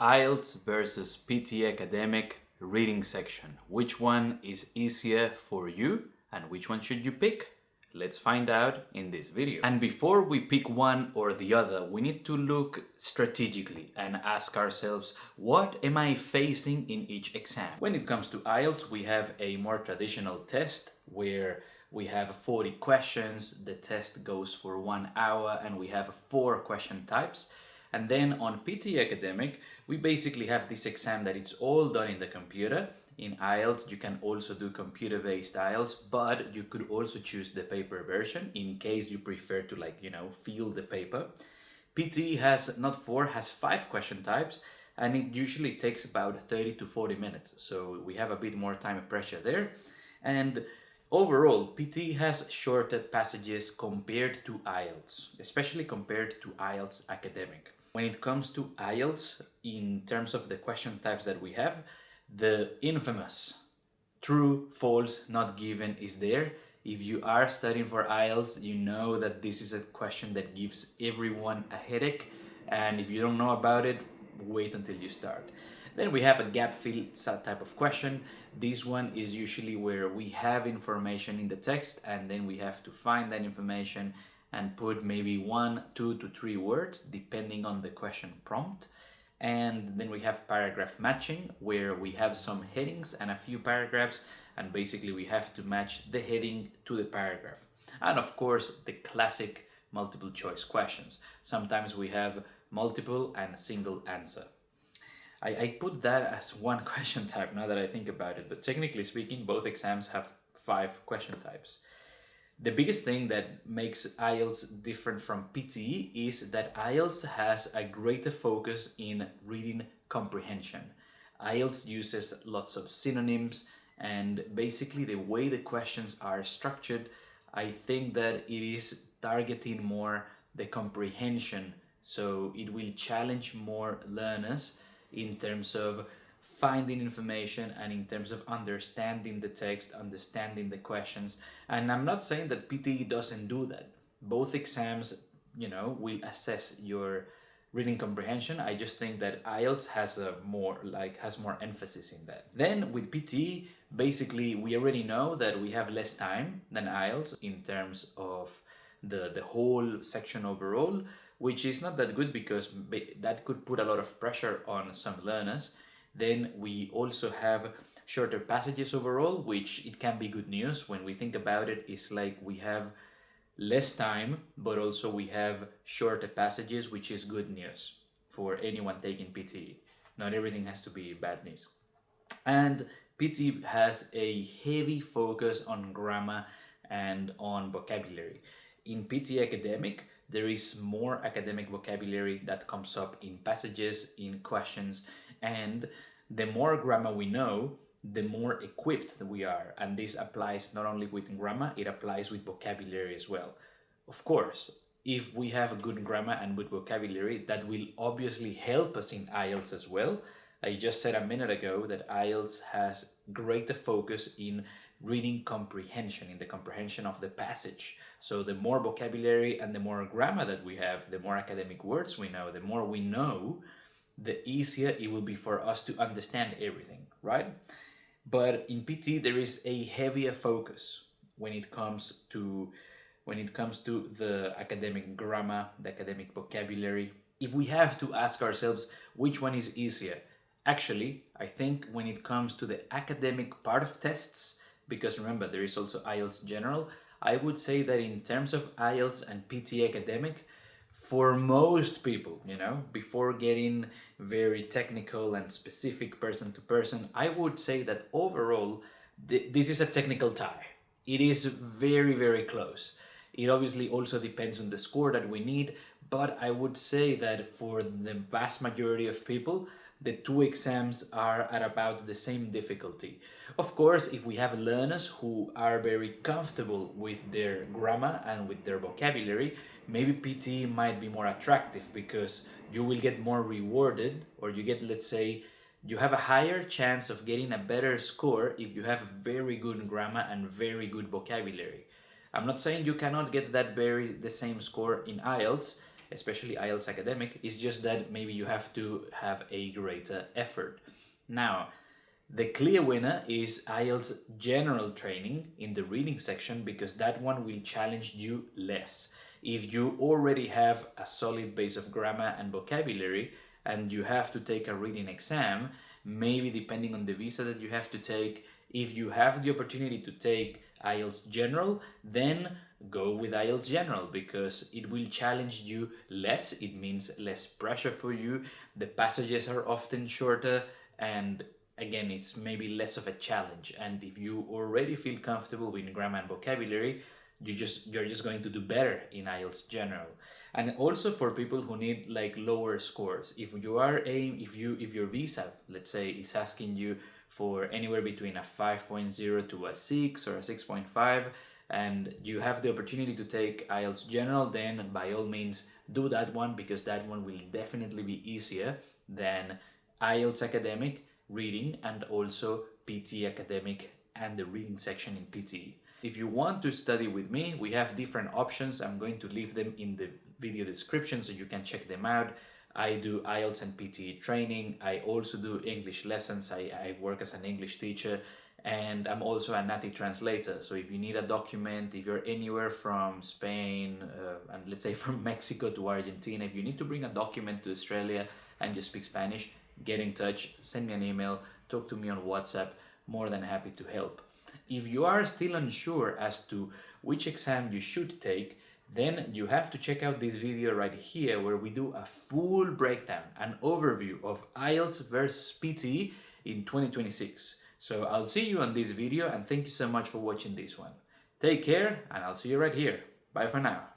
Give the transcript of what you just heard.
IELTS versus PTE Academic reading section. Which one is easier for you and which one should you pick? Let's find out in this video. And before we pick one or the other, we need to look strategically and ask ourselves, what am I facing in each exam? When it comes to IELTS, we have a more traditional test where we have 40 questions, the test goes for 1 hour, and we have 4 question types. And then on PTE Academic, we basically have this exam that it's all done in the computer. In IELTS, you can also do computer-based IELTS, but you could also choose the paper version in case you prefer to feel the paper. PTE has not 4, has 5 question types, and it usually takes about 30 to 40 minutes. So we have a bit more time pressure there. And overall, PTE has shorter passages compared to IELTS, especially compared to IELTS Academic. When it comes to IELTS, in terms of the question types that we have, the infamous true, false, not given is there. If you are studying for IELTS, you know that this is a question that gives everyone a headache, and if you don't know about it, wait until you start. Then we have a gap fill type of question. This one is usually where we have information in the text and then we have to find that information and put maybe 1, 2 to 3 words depending on the question prompt. And then we have paragraph matching, where we have some headings and a few paragraphs, and basically we have to match the heading to the paragraph. And of course, the classic multiple choice questions. Sometimes we have multiple and single answer. I put that as one question type now that I think about it, but technically speaking, both exams have 5 question types. The biggest thing that makes IELTS different from PTE is that IELTS has a greater focus in reading comprehension. IELTS uses lots of synonyms, and basically the way the questions are structured, I think that it is targeting more the comprehension, so it will challenge more learners in terms of finding information and in terms of understanding the text, understanding the questions. And I'm not saying that PTE doesn't do that. Both exams, will assess your reading comprehension. I just think that IELTS has more emphasis in that. Then with PTE, basically we already know that we have less time than IELTS in terms of the whole section overall, which is not that good because that could put a lot of pressure on some learners. Then we also have shorter passages overall, which it can be good news. When we think about it, it's like we have less time, but also we have shorter passages, which is good news for anyone taking PTE. Not everything has to be bad news. And PTE has a heavy focus on grammar and on vocabulary. In PTE Academic, there is more academic vocabulary that comes up in passages, in questions, and the more grammar we know, the more equipped we are. And this applies not only with grammar, it applies with vocabulary as well. Of course, if we have good grammar and good vocabulary, that will obviously help us in IELTS as well. I just said a minute ago that IELTS has greater focus in reading comprehension, in the comprehension of the passage. So the more vocabulary and the more grammar that we have, the more academic words we know, the more we know, the easier it will be for us to understand everything, right? But in PT, there is a heavier focus when it comes to the academic grammar, the academic vocabulary. If we have to ask ourselves which one is easier, actually, I think when it comes to the academic part of tests, because remember, there is also IELTS General, I would say that in terms of IELTS and PTE Academic, for most people, before getting very technical and specific person to person, I would say that overall, this is a technical tie. It is very, very close. It obviously also depends on the score that we need, but I would say that for the vast majority of people, the 2 exams are at about the same difficulty. Of course, if we have learners who are very comfortable with their grammar and with their vocabulary, maybe PTE might be more attractive because you will get more rewarded, or you get, let's say, you have a higher chance of getting a better score if you have very good grammar and very good vocabulary. I'm not saying you cannot get the same score in IELTS. especially IELTS Academic. It's just that maybe you have to have a greater effort. Now, the clear winner is IELTS General Training in the reading section, because that one will challenge you less. If you already have a solid base of grammar and vocabulary and you have to take a reading exam, maybe depending on the visa that you have to take, if you have the opportunity to take IELTS General, then go with IELTS General, because it will challenge you less. It means less pressure for you. The passages are often shorter, and again, it's maybe less of a challenge. And if you already feel comfortable with grammar and vocabulary, you're just going to do better in IELTS General. And also for people who need like lower scores, if your visa, let's say, is asking you for anywhere between a 5.0 to a 6 or a 6.5, and you have the opportunity to take IELTS General, then by all means do that one, because that one will definitely be easier than IELTS Academic, Reading, and also PTE Academic and the reading section in PTE. If you want to study with me, we have different options. I'm going to leave them in the video description so you can check them out. I do IELTS and PTE training. I also do English lessons. I work as an English teacher, and I'm also a native translator. So if you need a document, if you're anywhere from Spain and let's say from Mexico to Argentina, if you need to bring a document to Australia and you speak Spanish, get in touch, send me an email, talk to me on WhatsApp. More than happy to help. If you are still unsure as to which exam you should take, then you have to check out this video right here, where we do a full breakdown, an overview of IELTS versus PTE in 2026. So I'll see you on this video, and thank you so much for watching this one. Take care, and I'll see you right here. Bye for now.